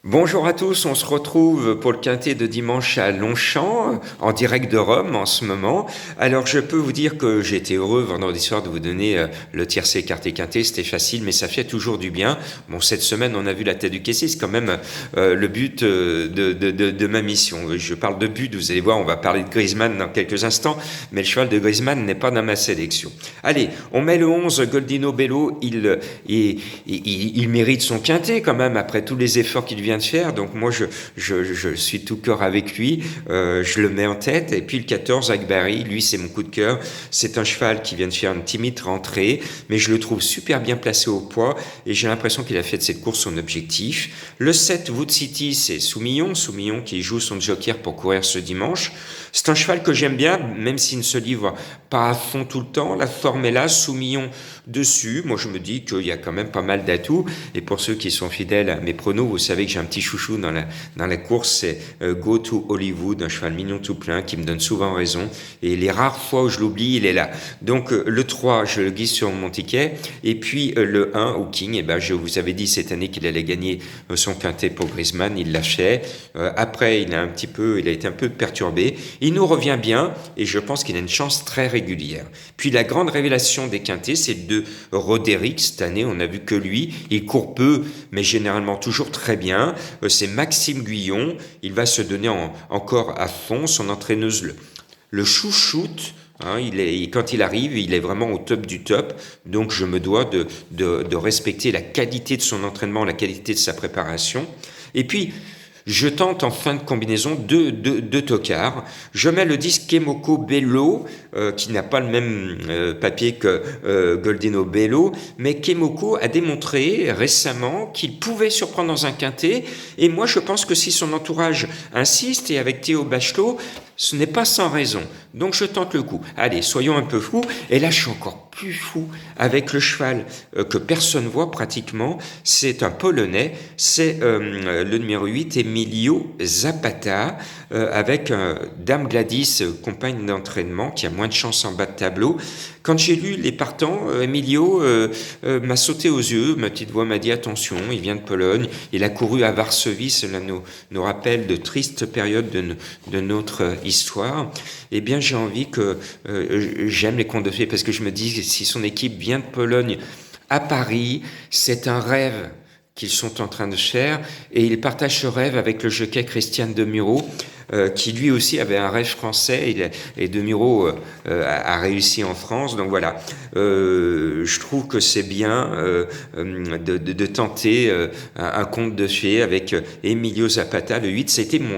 Bonjour à tous, on se retrouve pour le quintet de dimanche à Longchamp, en direct de Rome en ce moment. Alors je peux vous dire que j'ai été heureux vendredi soir de vous donner le tiercé écarté quintet, c'était facile mais ça fait toujours du bien. Bon, cette semaine on a vu la tête du caissier, c'est quand même le but de ma mission. Je parle de but, vous allez voir, on va parler de Griezmann dans quelques instants, mais le cheval de Griezmann n'est pas dans ma sélection. Allez, on met le 11, Goldino Bello, il mérite son quintet quand même après tous les efforts qu'il vient de faire, donc moi je suis tout cœur avec lui, je le mets en tête. Et puis le 14, Akbari, lui c'est mon coup de cœur, c'est un cheval qui vient de faire une timide rentrée, mais je le trouve super bien placé au poids, et j'ai l'impression qu'il a fait de cette course son objectif. Le 7, Wood City, c'est Soumillon qui joue son joker pour courir ce dimanche. C'est un cheval que j'aime bien, même s'il ne se livre pas à fond tout le temps, la forme est là, Soumillon dessus, moi je me dis qu'il y a quand même pas mal d'atouts. Et pour ceux qui sont fidèles à mes pronos, vous savez que j'ai un petit chouchou dans la course, c'est Go to Hollywood, un cheval mignon tout plein qui me donne souvent raison, et les rares fois où je l'oublie, il est là. Donc le 3, je le guise sur mon ticket, et puis le 1 au King, je vous avais dit cette année qu'il allait gagner son quintet pour Griezmann, il l'a fait. Après il a été un peu perturbé, il nous revient bien, et je pense qu'il a une chance très régulière. Puis la grande révélation des quintets, c'est de Roderick. Cette année on n'a vu que lui, il court peu mais généralement toujours très bien. C'est Maxime Guyon, il va se donner encore à fond, son entraîneuse le chouchoute. Quand il arrive, il est vraiment au top du top, donc je me dois de respecter la qualité de son entraînement, la qualité de sa préparation. Et puis je tente en fin de combinaison deux tocards. Je mets le 10 Kemoko Bello, qui n'a pas le même papier que Goldino Bello, mais Kemoko a démontré récemment qu'il pouvait surprendre dans un quintet, et moi je pense que si son entourage insiste, et avec Théo Bachelot, ce n'est pas sans raison. Donc je tente le coup. Allez, soyons un peu fous. Et là, je suis encore plus fou avec le cheval que personne voit pratiquement. C'est un Polonais. C'est le numéro 8, Emilio Zapata, avec Dame Gladys, compagne d'entraînement, qui a moins de chance en bas de tableau. Quand j'ai lu les partants, Emilio m'a sauté aux yeux. Ma petite voix m'a dit attention, il vient de Pologne. Il a couru à Varsovie. Cela nous rappelle de tristes périodes de notre histoire. Eh bien, j'ai envie que j'aime les contes de fées, parce que je me dis que si son équipe vient de Pologne à Paris, c'est un rêve qu'ils sont en train de faire, et il partage ce rêve avec le jockey Christian Demuro, qui lui aussi avait un rêve français, et Demuro a réussi en France. Donc voilà, je trouve que c'est bien de tenter un conte de fées avec Emilio Zapata, le 8, c'était mon